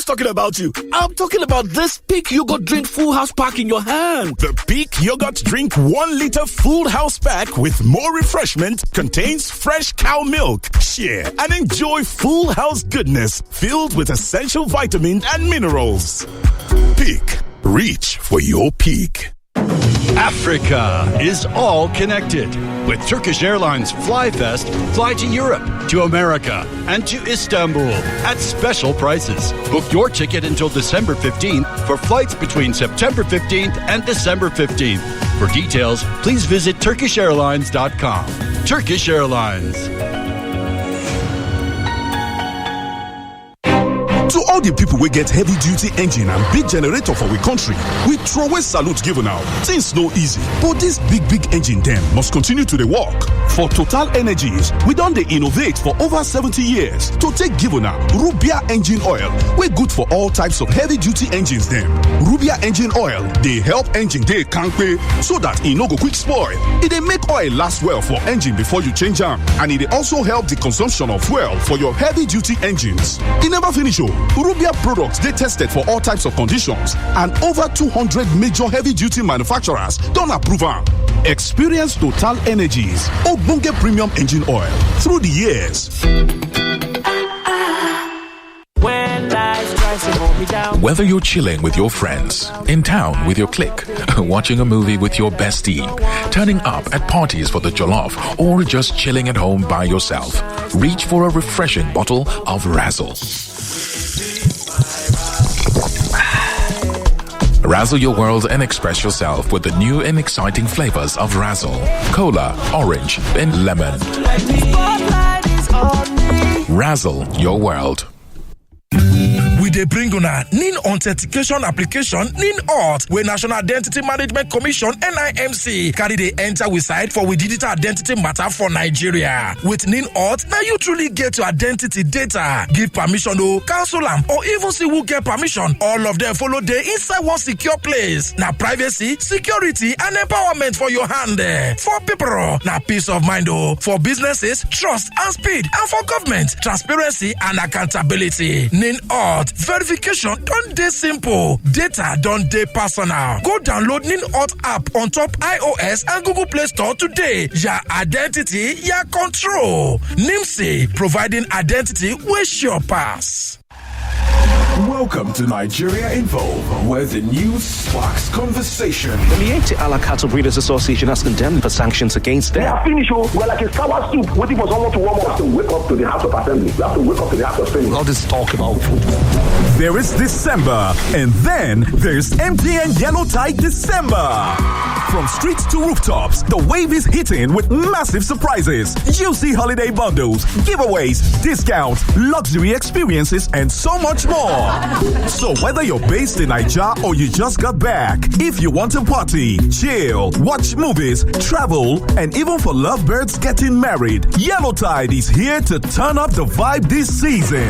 just talking about you. I'm talking about this Peak Yogurt Drink Full House Pack in your hand. The Peak Yogurt Drink 1 liter Full House Pack with more refreshment contains fresh cow milk. Share and enjoy full house goodness filled with essential vitamins and minerals. Peak. Reach for your peak. Africa is all connected. With Turkish Airlines FlyFest, fly to Europe, to America, and to Istanbul at special prices. Book your ticket until December 15th for flights between September 15th and December 15th. For details, please visit TurkishAirlines.com. Turkish Airlines. To all the people we get heavy duty engine and big generator for we country, we throw away salute given now. Things no easy, but this big engine then must continue to the work. For Total Energies, we done the innovate for over 70 years to take given now Rubia engine oil. We're good for all types of heavy duty engines then. Rubia engine oil, they help engine they can't pay so that it no go quick spoil. It they make oil last well for engine before you change them, and it also help the consumption of fuel for your heavy duty engines. It never finish. Rubia products, they tested for all types of conditions, and over 200 major heavy-duty manufacturers don't approve them. Experience Total Energies, Ogbonge Premium Engine Oil, through the years. Whether you're chilling with your friends, in town with your clique, watching a movie with your bestie, turning up at parties for the jollof, or just chilling at home by yourself, reach for a refreshing bottle of Razzle. Razzle your world and express yourself with the new and exciting flavors of Razzle. Cola, orange, and lemon. Razzle your world. We dey bring una NIN authentication application NIN Auth wey National Identity Management Commission NIMC carry dey enter we side for we digital identity matter for Nigeria. With NIN Auth, now you truly get your identity data. Give permission o, cancel am, or even see who get permission. All of them follow dey inside one secure place. Na privacy, security, and empowerment for your hand. For people, na peace of mind o. For businesses, trust and speed, and for government, transparency and accountability. NIN Auth verification don dey simple. Data don dey personal. Go download NIN Auth app on top iOS and Google Play Store today. Your identity, your control. NIMC, providing identity wey sure pass. Welcome to Nigeria Info, where the news sparks conversation. The Miete Ala Cattle Breeders Association has condemned the sanctions against them. They are finished, we're like a sour soup waiting for someone to warm up. We have to wake up to the House of Assembly. We have to wake up to the House of Assembly. All this talk about food. There is December, and then there's MTN Yellow Tide December. From streets to rooftops, the wave is hitting with massive surprises, juicy holiday bundles, giveaways, discounts, luxury experiences, and so much more. So whether you're based in Nigeria or you just got back, if you want to party, chill, watch movies, travel, and even for lovebirds getting married, Yellow Tide is here to turn up the vibe this season.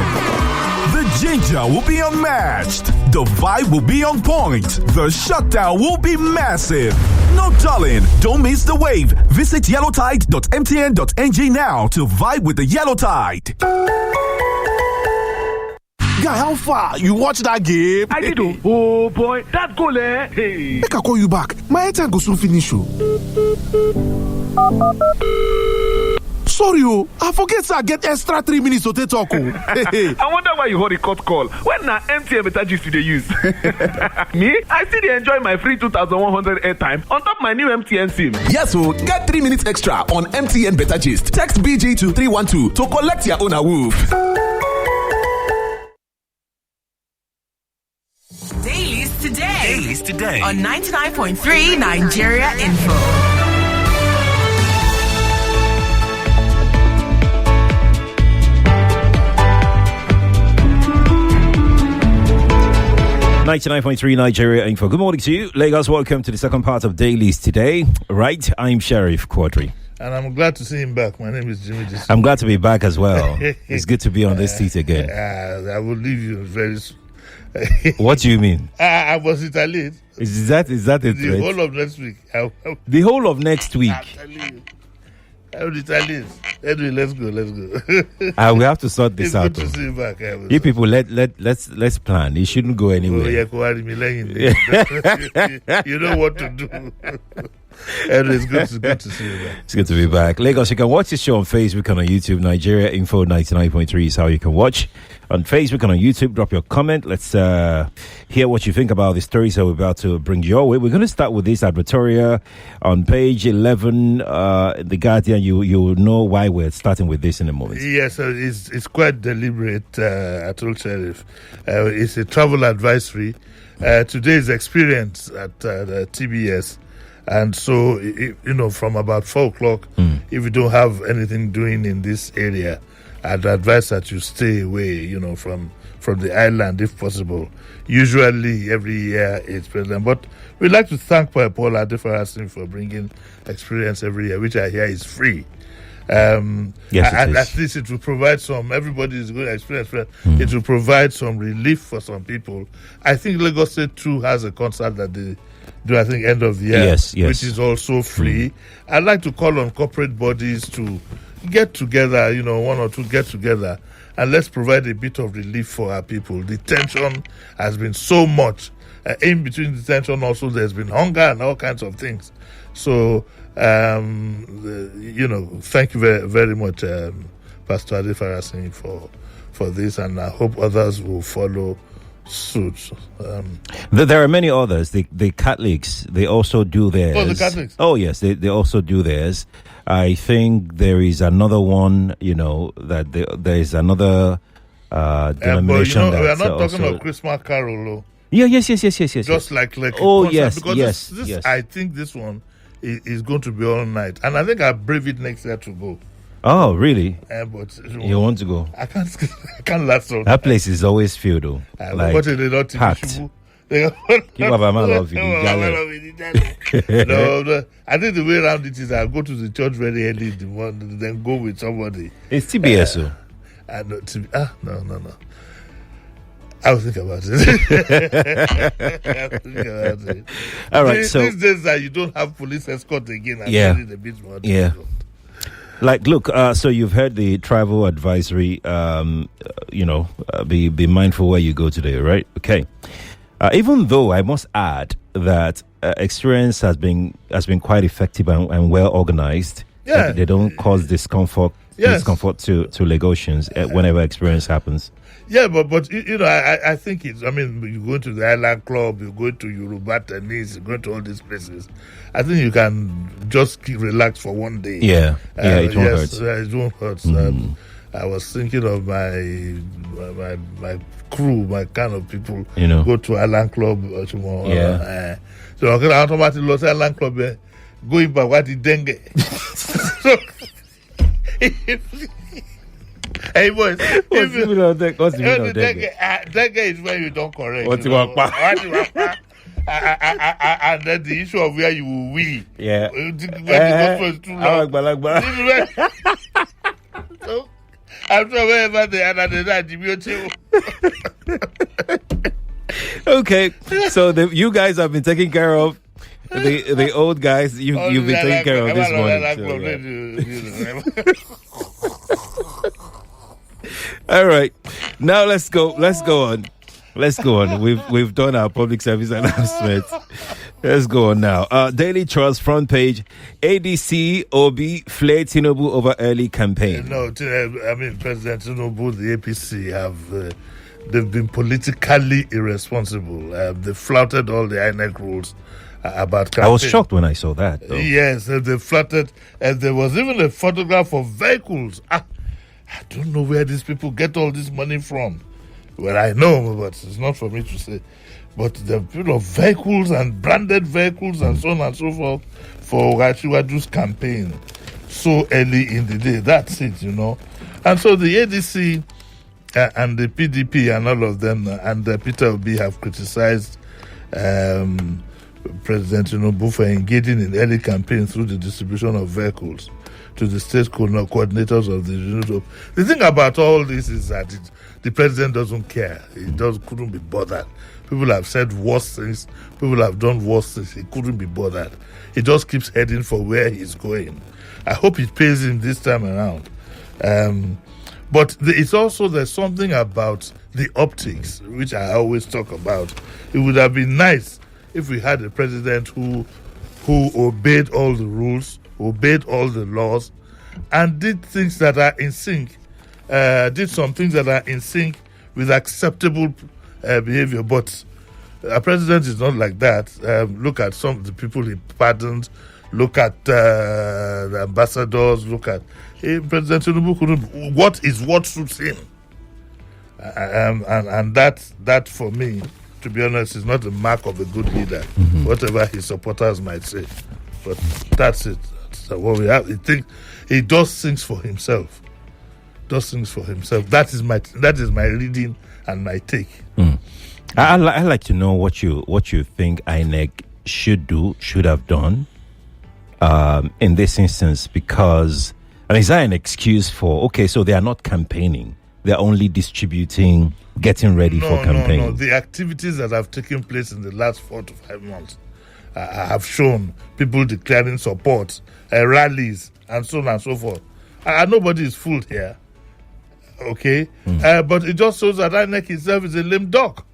The ginger will be unmatched. The vibe will be on point. The shutdown will be massive. No darling, don't miss the wave. Visit yellowtide.mtn.ng now to vibe with the Yellow Tide. Guy, how far? You watch that game? I did. Oh boy, that goal, eh? Hey. Make I call you back. My time go soon finish. Sorry, I forget I get extra 3 minutes to talk. I wonder why you hold a cut call. When na MTN better gist you dey use. Me, I still dey enjoy my free 2,100 airtime on top my new MTN SIM. Yes, so get 3 minutes extra on MTN Better Gist. Text BG to 312 to collect your own awoof. Dailies today on 99.3 Nigeria Info. 99.3 Nigeria Info. Good morning to you, Lagos. Welcome to the second part of Dailies today. Right, I'm Sheriff Quadry. And I'm glad to see him back. My name is Jimi Disu. I'm glad to be back as well. It's good to be on this seat again. I will leave you very soon. What do you mean? I was Italian. Is that a the whole of next week? The whole of next week? I'm telling you. Italians. Anyway, let's go. We have to sort this out. Good to see you back. You people, let's plan. You shouldn't go anywhere. You know what to do. Anyway, it's good to see you back. It's good to be back. Lagos, you can watch this show on Facebook and on YouTube. Nigeria Info 99.3 is how you can watch. On Facebook and on YouTube, drop your comment. Let's hear what you think about the stories that we're about to bring your way. We're going to start with this advertorial on page 11. The Guardian, you know why we're starting with this in a moment. Yes, it's quite deliberate, I told Sheriff. It's a travel advisory. Today's experience at TBS. And so, from about 4 o'clock, if you don't have anything doing in this area, I'd advise that you stay away, from the island if possible. Usually, every year it's present. But we'd like to thank Paul Adefarasin for bringing experience every year, which I hear is free. Yes, it is. At least it will provide everybody is going to experience. It will provide some relief for some people. I think Lagos State too has a concert that they do, I think, end of the year, yes. which is also free. I'd like to call on corporate bodies to get together, 1 or 2 get together, and let's provide a bit of relief for our people. The tension has been so much. In between the tension also, there's been hunger and all kinds of things. So, thank you very, very much, Pastor Adefarasin, for this, and I hope others will follow suit. There are many others. The Catholics, they also do theirs. Oh, the Catholics. Oh, yes, they also do theirs. I think there is another one, that there is another denomination. But, we are not also talking about Christmas Carol, though. Yeah, yes. Just like oh, concert, yes, because yes, this, yes. I think this one is going to be all night, and I think I'll brave it next year to go. Oh, really? But you want to go? I can't last so. That place is always filled, though. What are they not packed. No, I think the way around it is I go to the church very early in the morning, then go with somebody. It's TBS, no. I'll think about it. All right, so these days that you don't have police escort again, I'm feeling a bit more difficult. Like, look, so you've heard the travel advisory. Be mindful where you go today, right? Okay. Even though I must add that experience has been quite effective and well organized. Yeah. They don't cause discomfort to Lagosians whenever experience happens. Yeah, but I think it's. I mean, you go to the Island Club, you go to Yoruba Tennis, you go to all these places. I think you can just relax for one day. Yeah, it won't hurt. It won't hurt. I was thinking of my crew, my kind of people. Go to Island Club tomorrow. Yeah. So I'm going to automatically lost Island Club. Going back, what the dengue? So. Hey boys, what's the meaning of dengue? Dengue is where you don't correct. And then the issue of where you will wee. Yeah. When the gospel is too long. So, I'm sure wherever they are, okay, so you guys have been taking care of the old guys. You've been taking care of this morning. All right, now let's go on. We've done our public service announcement. Let's go on now. Daily Trust front page: ADC Obi flay Tinubu over early campaign. No, I mean President Tinubu, the APC have they've been politically irresponsible. They flouted all the INEC rules about campaign. I was shocked when I saw that, though. Yes, they flouted, and there was even a photograph of vehicles. I don't know where these people get all this money from. Well, I know, but it's not for me to say. But the vehicles and branded vehicles and so on and so forth for Wachuwaju's campaign so early in the day. That's it, And so the ADC and the PDP and all of them and Peter Obi have criticized President Tinubu for engaging in early campaign through the distribution of vehicles to the state coordinators of the Renewed Hope. The thing about all this is that the president doesn't care. He couldn't be bothered. People have said worse things. People have done worse things. He couldn't be bothered. He just keeps heading for where he's going. I hope it pays him this time around. But it's also, there's something about the optics, which I always talk about. It would have been nice if we had a president who obeyed all the rules, obeyed all the laws, and did things that are in sync, did some things that are in sync with acceptable behavior. But a president is not like that. Look at some of the people he pardoned. Look at the ambassadors. Look at President Tinubu. What suits him? And that for me, to be honest, is not the mark of a good leader. Whatever his supporters might say, but that's it. That's what we have. He does things for himself. That is my reading and my take. I'd like to know what you think INEC should have done in this instance, because is that an excuse for so they are not campaigning, they're only distributing, getting ready for campaign? No. The activities that have taken place in the last 4 to 5 months have shown people declaring support, rallies, and so on and so forth. Nobody is fooled here, okay? But it just shows that INEC itself is a lame duck.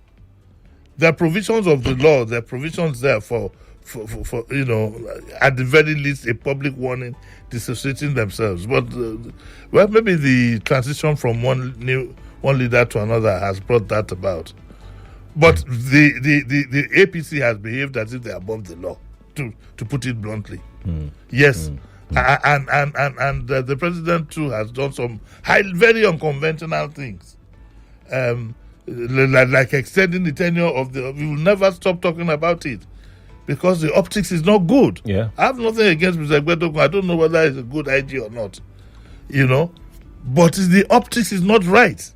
There are provisions of the law, there are provisions there for at the very least, a public warning dissociating themselves. But maybe the transition from one leader to another has brought that about. But the APC has behaved as if they are above the law, to put it bluntly. Yes. And the president too has done some very unconventional things. Like extending the tenure of we will never stop talking about it, because the optics is not good. Yeah. I have nothing against Mr. Gbedogun. I don't know whether it's a good idea or not, but the optics is not right.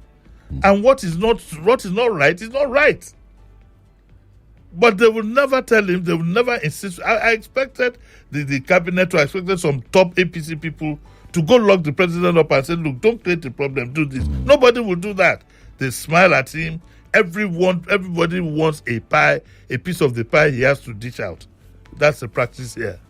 And what is not right is not right. But they will never tell him, they will never insist. I expected the cabinet to expect some top APC people to go lock the president up and say, look, don't create a problem, do this. Nobody will do that. They smile at him. Everybody wants a piece of the pie he has to dish out. That's the practice here.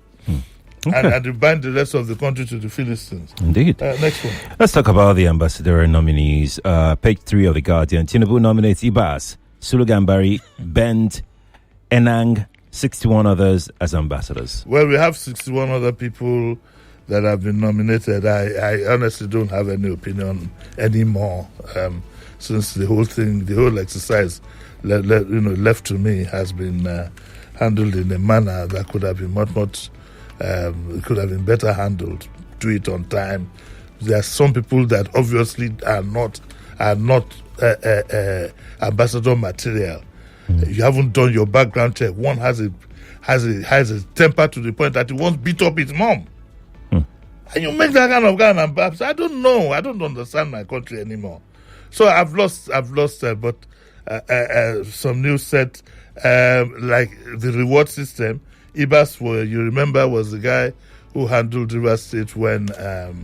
Okay. And they bind the rest of the country to the Philistines. Indeed. Next one. Let's talk about the ambassador nominees. Page 3 of The Guardian. Tinubu nominates Ibas, Sulu Gambari, Bent, Enang, 61 others as ambassadors. Well, we have 61 other people that have been nominated. I honestly don't have any opinion anymore. Since the whole exercise left to me has been handled in a manner that could have been could have been better handled. Do it on time. There are some people that obviously are not ambassador material. You haven't done your background check. One has a temper to the point that he once beat up his mom. And you make that kind of guy an ambassador. I don't know. I don't understand my country anymore. So I've lost. But some news said like the reward system. Ibas, you remember, was the guy who handled River State when during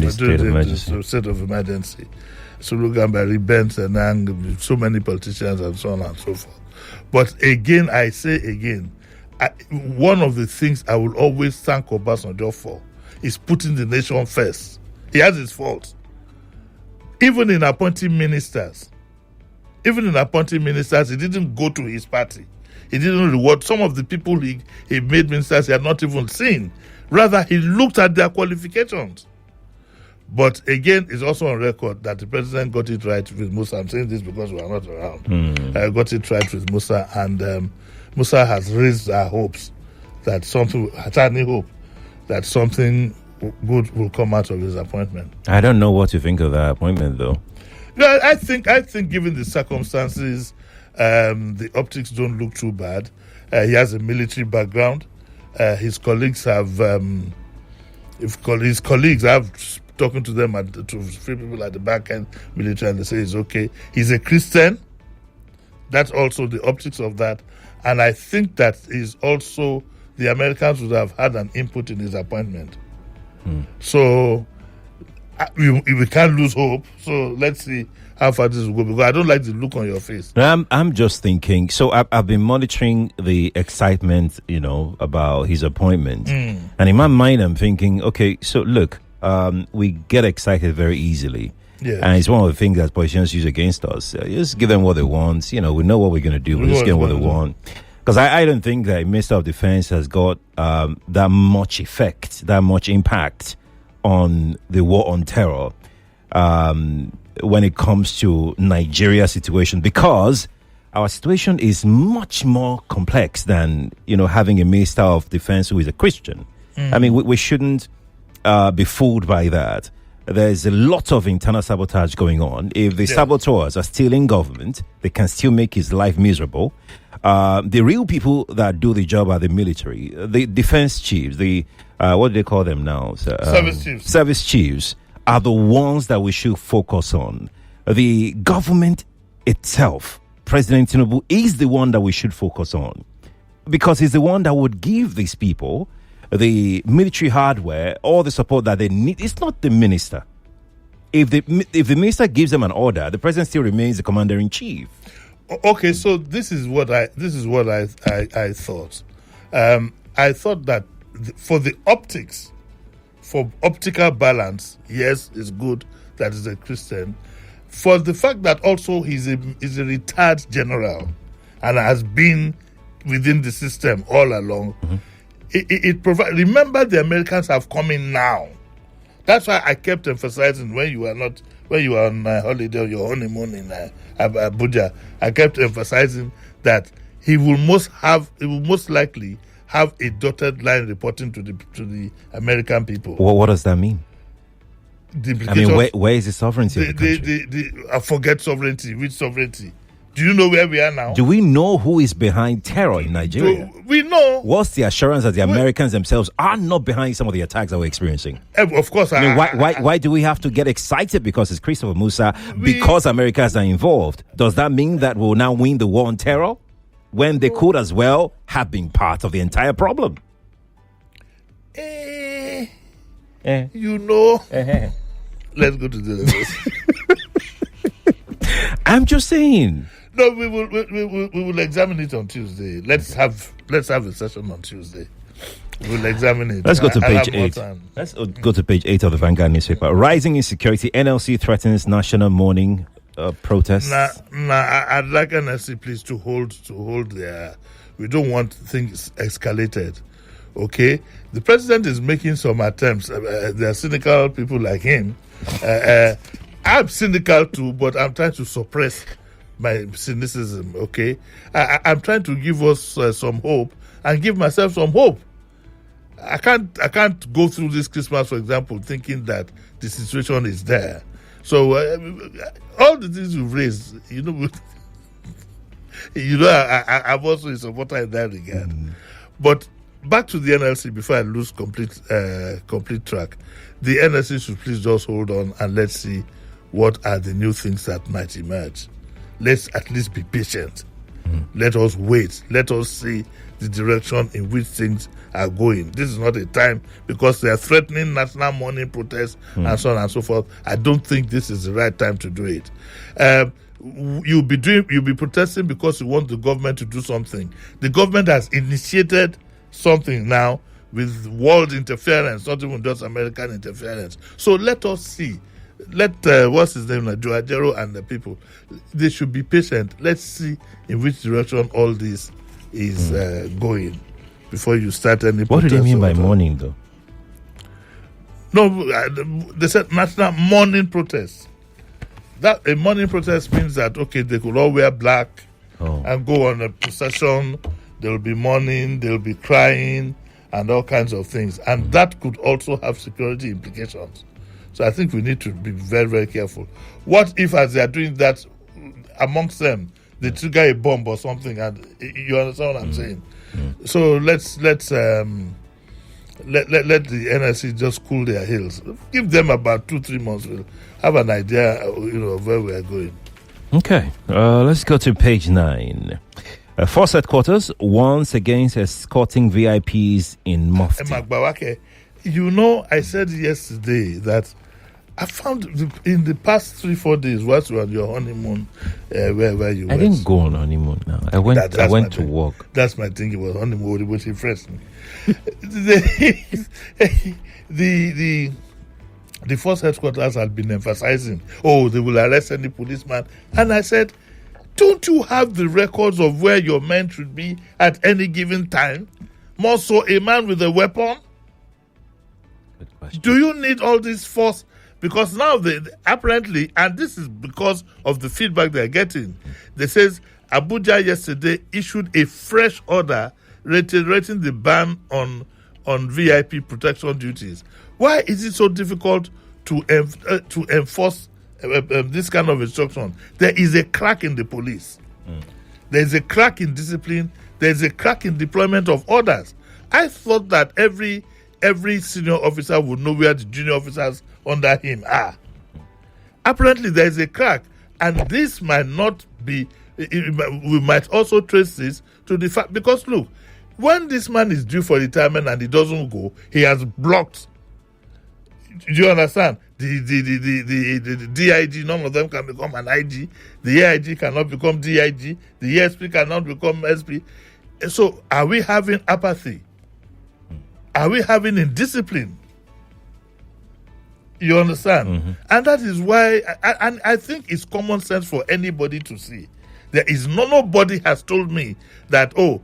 the state of emergency. State of emergency. Sulu Gambari, Bent, and so many politicians and so on and so forth. But again, I say again, one of the things I will always thank Obasanjo for is putting the nation first. He has his faults. Even in appointing ministers, he didn't go to his party. He didn't reward some of the people he made ministers he had not even seen. Rather, he looked at their qualifications. But again, it's also on record that the president got it right with Musa. I'm saying this because we are not around. Got it right with Musa, and Musa has raised our hopes that something good will come out of his appointment. I don't know what to think of that appointment, though. Yeah, I think given the circumstances, the optics don't look too bad. He has a military background. His colleagues have, I've talking to them to free people at the back end military, and they say it's okay. He's a Christian. That's also the optics of that, and I think that is also the Americans would have had an input in his appointment. So we can't lose hope. So let's see how far this will go, because I don't like the look on your face. I'm just thinking. So I've been monitoring the excitement, about his appointment, and in my mind, I'm thinking, okay, so look, we get excited very easily. Yeah. And it's one of the things that politicians use against us. Just give them what they want. We know what we're going to do. We'll just give them what they want. Because I don't think that Minister of Defense has got that much effect, that much impact on the war on terror when it comes to Nigeria's situation. Because our situation is much more complex than, having a Minister of Defense who is a Christian. I mean, we shouldn't be fooled by that. There's a lot of internal sabotage going on. If the saboteurs are still in government, they can still make his life miserable. The real people that do the job are the military, the defense chiefs, what do they call them now? Service chiefs. Service chiefs are the ones that we should focus on. The government itself, President Tinubu, is the one that we should focus on, because he's the one that would give these people the military hardware, all the support that they need. It's not the minister. If the minister gives them an order, the president still remains the commander in chief. Okay, so this is what I thought. I thought that for the optics, for optical balance, yes, it's good that he's a Christian. For the fact that also he's a retired general and has been within the system all along. It provides. Remember, the Americans have come in now. That's why I kept emphasizing when you were on holiday or your honeymoon in Abuja. I kept emphasizing that he will most likely have a dotted line reporting to the American people. Well, what does that mean? I mean, where is the sovereignty of the country? I forget sovereignty. Which sovereignty? Do you know where we are now? Do we know who is behind terror in Nigeria? We know. What's the assurance that the Americans themselves are not behind some of the attacks that we're experiencing? Of course. I mean, why do we have to get excited because it's Christopher Musa, because Americans are involved? Does that mean that we'll now win the war on terror when they could as well have been part of the entire problem? You know. Let's go to the I'm just saying. No, we will examine it on Tuesday. Let's have a session on Tuesday. We'll examine it. Let's go to page 8. Let's go to page 8 of the Vanguard newspaper. Rising insecurity. NLC threatens national mourning protest. I'd like NLC please to hold their. We don't want things escalated. Okay, the president is making some attempts. There are cynical people like him. I'm cynical too, but I'm trying to suppress my cynicism, okay? I'm trying to give us some hope and give myself some hope. I can't go through this Christmas, for example, thinking that the situation is there. So all the things you've raised, I'm also a supporter in that regard. But back to the NLC before I lose complete track. The NLC should please just hold on and let's see what are the new things that might emerge. Let's at least be patient. Let us wait. Let us see the direction in which things are going. This is not a time, because they are threatening national mourning protests and so on and so forth. I don't think this is the right time to do it. You'll be protesting because you want the government to do something. The government has initiated something now with world interference, not even just American interference. So let us see. Let what's his name, Joajero and the people, they should be patient. Let's see in which direction all this is going before you start any. What do they mean by mourning, though? No, they said national mourning protest. That a mourning protest means that they could all wear black and go on a procession. There will be mourning, there will be crying, and all kinds of things, and that could also have security implications. So I think we need to be very, very careful. What if, as they are doing that, amongst them, they trigger a bomb or something? And you understand what I'm saying? So let the NSC just cool their heels. Give them about 2-3 months. We'll have an idea, of where we are going. Okay, let's go to page 9. Force headquarters warns against escorting VIPs in mufti. You know, I said yesterday that I found in the past 3-4 days, whilst you were on your honeymoon, where you went. I didn't go on honeymoon now. I went to work. That's my thing. It was honeymoon, which impressed me. The force headquarters had been emphasizing, they will arrest any policeman. And I said, don't you have the records of where your men should be at any given time? More so a man with a weapon? Do you need all this force? Because now they apparently, and this is because of the feedback they're getting, they says Abuja yesterday issued a fresh order reiterating the ban on VIP protection duties. Why is it so difficult to enforce this kind of instruction? There is a crack in the police. There is a crack in discipline. There is a crack in deployment of orders. I thought that every senior officer would know where the junior officers under him are. Apparently, there is a crack, and this might not be. We might also trace this to the fact, because look, when this man is due for retirement and he doesn't go, he has blocked. Do you understand? The DIG, none of them can become an IG. The AIG cannot become DIG. The SP cannot become SP. So, are we having apathy? Are we having indiscipline? You understand? Mm-hmm. And that is why, I think it's common sense for anybody to see. There is nobody has told me that, the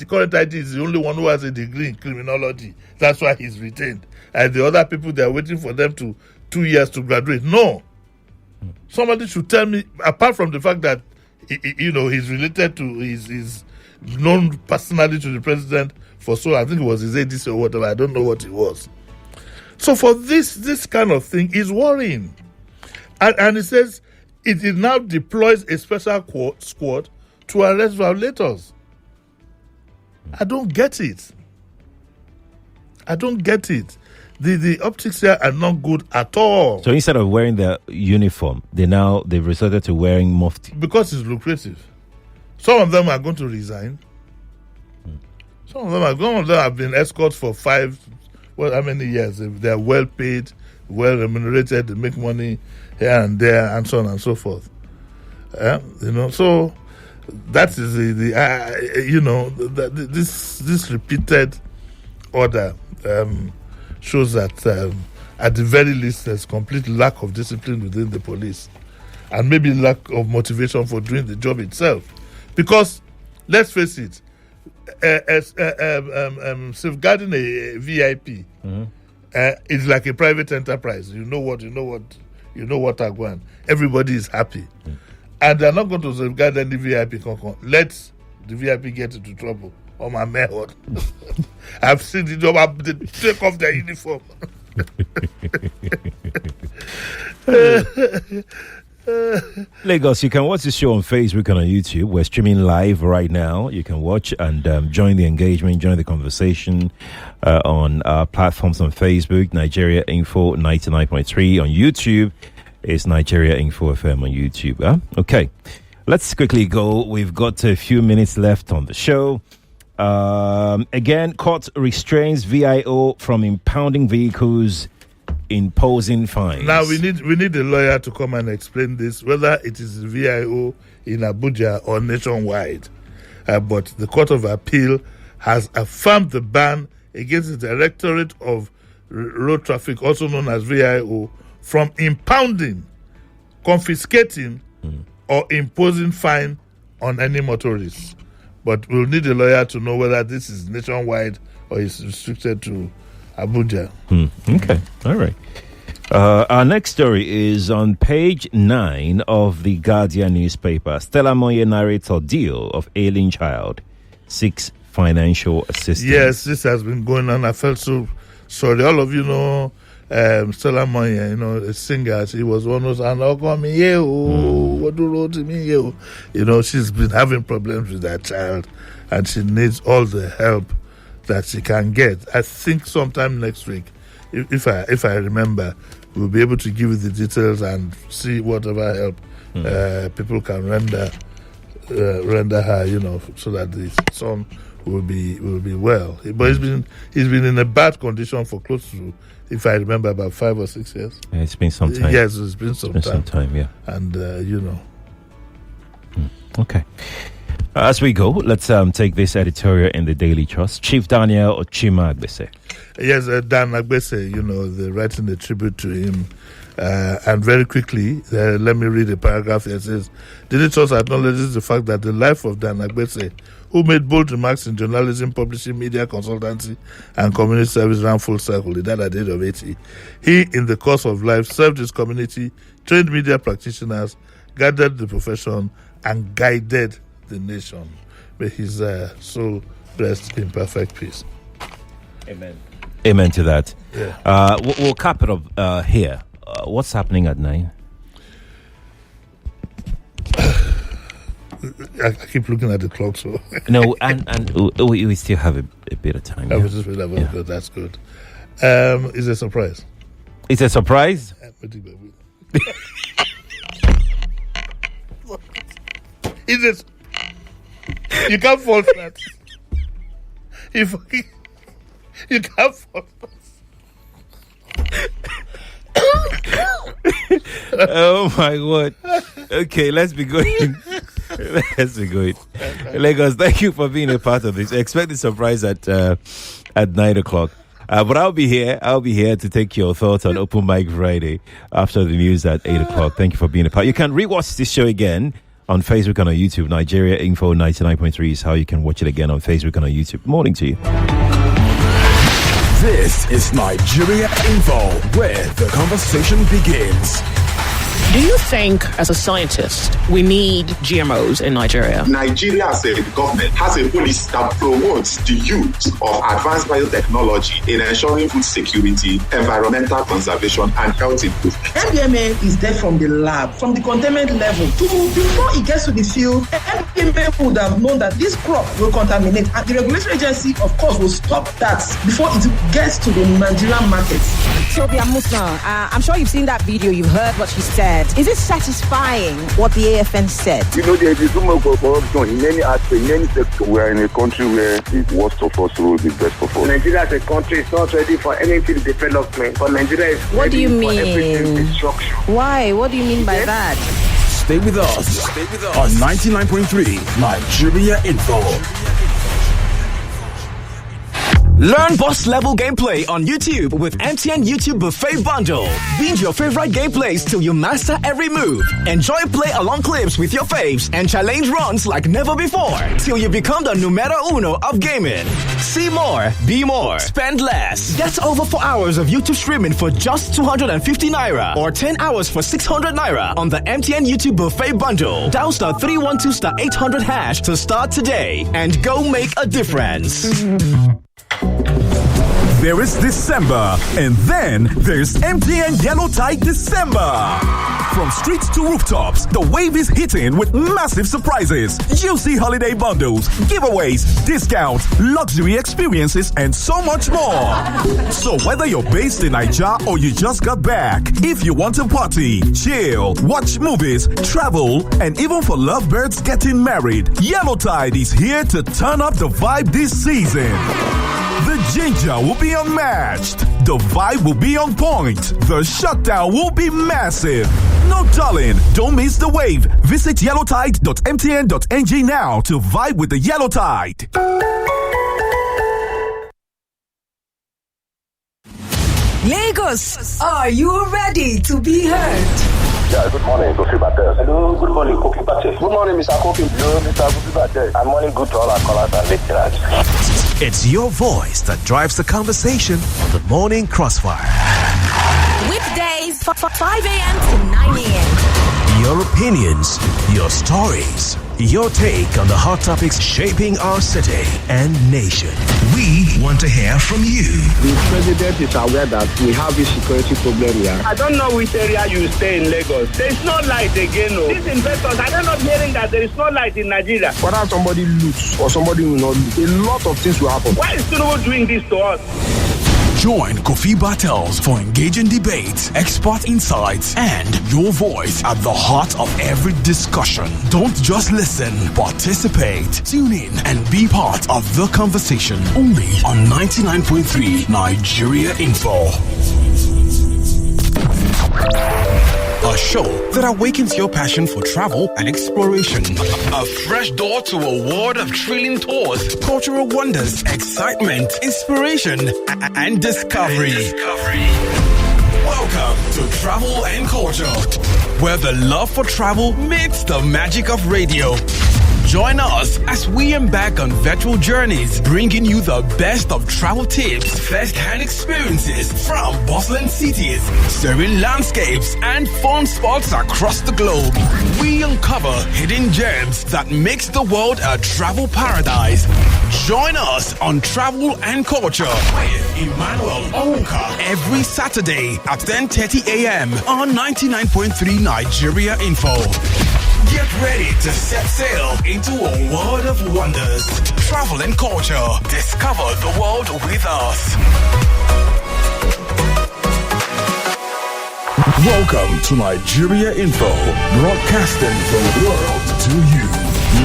current IG is the only one who has a degree in criminology. That's why he's retained. And the other people, they're waiting for them to 2 years to graduate. No. Somebody should tell me, apart from the fact that, he's related to, he's known personally to the president for I think it was his ADC or whatever. I don't know what it was. So for this kind of thing is worrying. And it says it now deploys a special squad to arrest violators. I don't get it. The optics here are not good at all. So instead of wearing their uniform, they've resorted to wearing mufti. Because it's lucrative. Some of them are going to resign. Some of them have been escorts for how many years? They're well paid, well remunerated, they make money here and there, and so on and so forth. So that is this repeated order shows that at the very least there's complete lack of discipline within the police, and maybe lack of motivation for doing the job itself. Because let's face it, safeguarding a VIP is like a private enterprise. You know what are going. Everybody is happy, and they're not going to safeguard any VIP. Let the VIP get into trouble. Oh my man, I've seen the job. They take off their uniform. Lagos, you can watch this show on Facebook and on YouTube. We're streaming live right now. You can watch and join the engagement, join the conversation on our platforms on Facebook, Nigeria Info 99.3. On YouTube, it's Nigeria Info FM on YouTube. Okay, let's quickly go. We've got a few minutes left on the show. Again, court restrains VIO from impounding vehicles, imposing fines. Now we need a lawyer to come and explain this, whether it is VIO in Abuja or nationwide. But the Court of Appeal has affirmed the ban against the Directorate of Road Traffic, also known as VIO, from impounding, confiscating, or imposing fine on any motorist. But we'll need a lawyer to know whether this is nationwide or is restricted to Abuja. Okay, all right. Our next story is on page 9 of the Guardian newspaper. Stella Moye narrates ordeal of ailing child, seeks financial assistance. Yes, this has been going on. I felt so sorry. All of you know Stella Moye, a singer. She was one of those, she's been having problems with that child, and she needs all the help that she can get. I think sometime next week, if I remember, we'll be able to give you the details and see whatever help people can render render her, so that the son will be well. But he's been in a bad condition for close to, if I remember, about 5 or 6 years. Yeah, it's been some time. Yes, it's been some time. Yeah. And Okay. As we go, let's take this editorial in the Daily Trust. Chief Daniel Ochima Agbese. Yes, Dan Agbese, they're writing a tribute to him. And very quickly, let me read a paragraph here. It says, Daily Trust acknowledges the fact that the life of Dan Agbese, who made bold remarks in journalism, publishing, media consultancy, and community service, ran full circle. He died at the age of 80. He, in the course of life, served his community, trained media practitioners, guided the profession, and guided the nation. May his soul rest in perfect peace. Amen to that. Yeah. We'll cap it up here. What's happening at 9? I keep looking at the clock, so no, and we still have a bit of time. Good. That's good. It's a surprise. It's a surprise. You can't fall flat. You can't fall flat. Oh my word. Okay, let's be going. Lagos, thank you for being a part of this. Expect the surprise at 9 o'clock. But I'll be here to take your thoughts on Open Mic Friday after the news at 8 o'clock. Thank you for being a part. You can rewatch this show again on Facebook and on YouTube. Nigeria Info 99.3 is how you can watch it again on Facebook and on YouTube. Morning to you. This is Nigeria Info, where the conversation begins. Do you think, as a scientist, we need GMOs in Nigeria? Nigeria, as a government, has a policy that promotes the use of advanced biotechnology in ensuring food security, environmental conservation, and health improvement. MDMA is there from the lab, from the containment level. Before it gets to the field, MDMA would have known that this crop will contaminate, and the regulatory agency, of course, will stop that before it gets to the Nigerian markets. Sylvia Musna, I'm sure you've seen that video, you've heard what she said. Is it satisfying what the AFN said? There is so much corruption in any aspect, in any sector. We are in a country where the worst of us will be best of us. Nigeria as a country is not ready for anything development, but Nigeria is what do you ready mean? For everything destruction. Why? What do you mean by that? Stay with us on 99.3 Nigeria Info. Learn boss level gameplay on YouTube with MTN YouTube Buffet Bundle. Binge your favorite gameplays till you master every move. Enjoy play along clips with your faves and challenge runs like never before till you become the numero uno of gaming. See more, be more, spend less. Get over 4 hours of YouTube streaming for just 250 Naira or 10 hours for 600 Naira on the MTN YouTube Buffet Bundle. Dial *312*800# to start today and go make a difference. There is December, and then there's MTN Yellow Tide December. From streets to rooftops, the wave is hitting with massive surprises, juicy holiday bundles, giveaways, discounts, luxury experiences, and so much more. So whether you're based in Nigeria or you just got back, if you want to party, chill, watch movies, travel, and even for lovebirds getting married, Yellow Tide is here to turn up the vibe this season. The ginger will be unmatched. The vibe will be on point. The shutdown will be massive. No darling, don't miss the wave. Visit yellowtide.mtn.ng now to vibe with the Yellow Tide. Lagos, are you ready to be heard? Yeah, good morning, Kofi Bates. Hello, good morning, Kofi Bates. Good morning, Mr. Kofi. Hello, Mr. Kofi Bates. And morning good to all our callers and listeners. It's your voice that drives the conversation on the Morning Crossfire. Weekdays, 5 a.m. to 9 a.m. Your opinions, your stories, your take on the hot topics shaping our city and nation. We want to hear from you. The president is aware that we have a security problem here. I don't know which area you stay in Lagos. There is no light again. No. These investors, I don't know hearing that there is no light in Nigeria. Whether somebody loots or somebody will not loot, a lot of things will happen. Why is Tinubu doing this to us? Join Kofi Battles for engaging debates, expert insights, and your voice at the heart of every discussion. Don't just listen, participate. Tune in and be part of the conversation. Only on 99.3 Nigeria Info. A show that awakens your passion for travel and exploration. A fresh door to a world of thrilling tours, cultural wonders, excitement, inspiration, and discovery. Welcome to Travel and Culture, where the love for travel meets the magic of radio. Join us as we embark on virtual journeys, bringing you the best of travel tips, first-hand experiences from bustling cities, serene landscapes, and fun spots across the globe. We uncover hidden gems that makes the world a travel paradise. Join us on Travel and Culture with Emmanuel Onwuka every Saturday at 10:30 a.m. on 99.3 Nigeria Info. Get ready to set sail into a world of wonders. Travel and culture. Discover the world with us. Welcome to Nigeria Info, broadcasting from the world to you.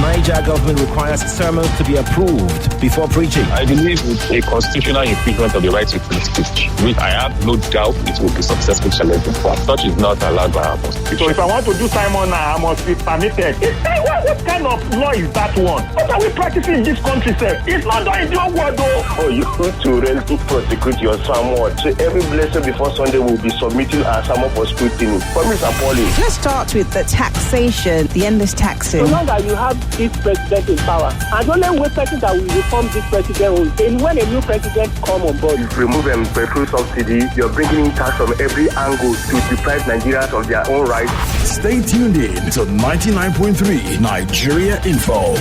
Niger government requires sermons to be approved before preaching. I believe with a constitutional infringement of the right to free speech, which I have no doubt it will be successfully challenged in court. Such is not allowed by our constitution. So if I want to do Simon now, I must be permitted. What kind of law is that one? What are we practicing in this country, sir? It's not done in your word, though. Oh, you need to really prosecute your sermon. So every blessing before Sunday will be submitting our sermon for scrutiny. For me, it's appalling. Let's start with the taxation, the endless taxing. So long as you have this president in power, and only one person that will reform this president will then when a new president come on board. If you remove petrol subsidy, you're bringing in tax from every angle to deprive Nigerians of their own rights. Stay tuned in to 99.3 Nigeria Info.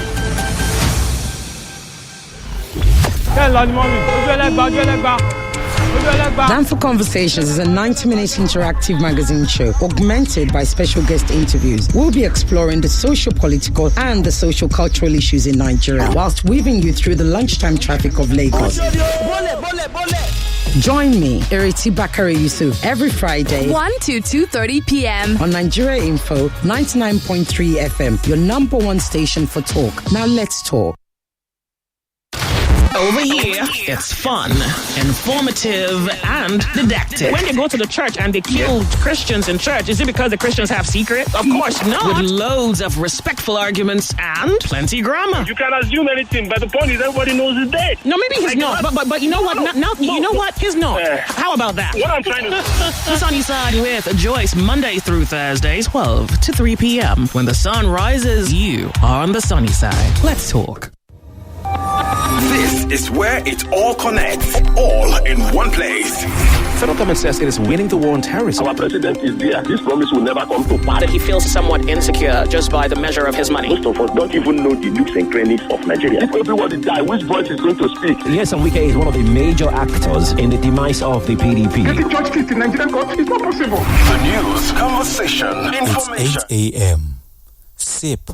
Down for Conversations is a 90-minute interactive magazine show augmented by special guest interviews. We'll be exploring the social-political and the social-cultural issues in Nigeria whilst weaving you through the lunchtime traffic of Lagos. Join me, Eriti Bakare Yusuf, every Friday 1 to 2:30 p.m. on Nigeria Info 99.3 FM, your number one station for talk. Now let's talk. Over here, it's fun, informative, and didactic. When they go to the church and they kill Christians in church, is it because the Christians have secrets? Of course not. With loads of respectful arguments and plenty grammar. You can assume anything, but the point is everybody knows he's dead. No, maybe he's not. But you know what? You know what? He's not. How about that? What I'm trying to The Sunny Side with Joyce, Monday through Thursdays, 12 to 3 p.m. When the sun rises, you are on the sunny side. Let's talk. This is where it all connects, all in one place. Federal government says it is winning the war on terrorism. Our president is there. This promise will never come to pass. That he feels somewhat insecure just by the measure of his money. Most of us don't even know the nooks and crannies of Nigeria. If everybody die, which voice is going to speak? Yes, and Weekday is one of the major actors in the demise of the PDP. Getting justice in Nigerian court is not possible. The news, conversation, information. It's 8 a.m. Sip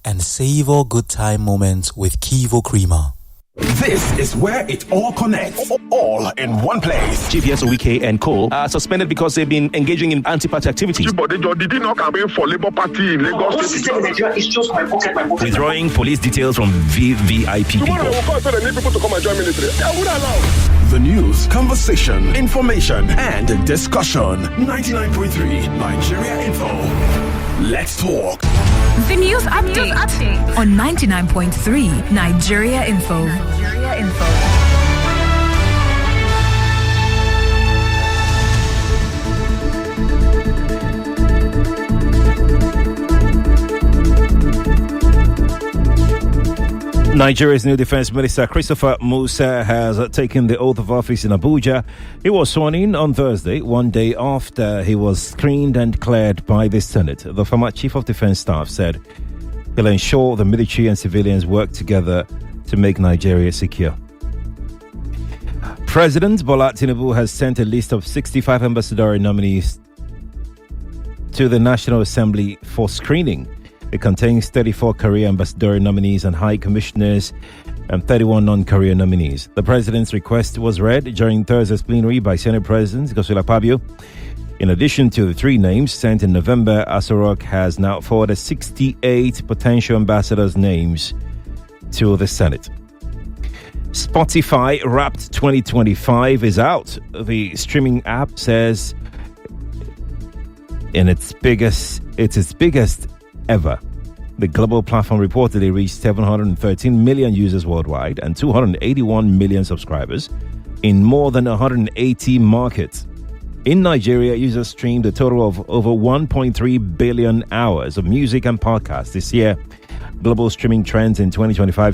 and savor good time moments with Kivo Creamer. This is where it all connects, all in one place. GPS, Weekday, and Co. are suspended because they've been engaging in anti-party activities. But did he not campaign for Labour Party in Lagos State? It's just my pocket. Withdrawing police details from VVIP people. Tomorrow I will call and need people to come and join military. I would allow. The news, conversation, information, and discussion. 99.3 Nigeria Info. Let's talk. The news update on 99.3 Nigeria Info. Nigeria's new Defense Minister Christopher Musa has taken the oath of office in Abuja. He was sworn in on Thursday, one day after he was screened and cleared by the Senate. The former Chief of Defense Staff said he'll ensure the military and civilians work together to make Nigeria secure. President Bola Tinubu has sent a list of 65 ambassadorial nominees to the National Assembly for screening. It contains 34 career ambassadorial nominees and high commissioners and 31 non-career nominees. The president's request was read during Thursday's plenary by Senate President Godswill Akpabio. In addition to the 3 names sent in November, Aso Rock has now forwarded 68 potential ambassadors' names to the Senate. Spotify Wrapped 2025 is out. The streaming app says it's its biggest ever. The global platform reportedly reached 713 million users worldwide and 281 million subscribers in more than 180 markets. In Nigeria, users streamed a total of over 1.3 billion hours of music and podcasts this year. Global streaming trends in 2025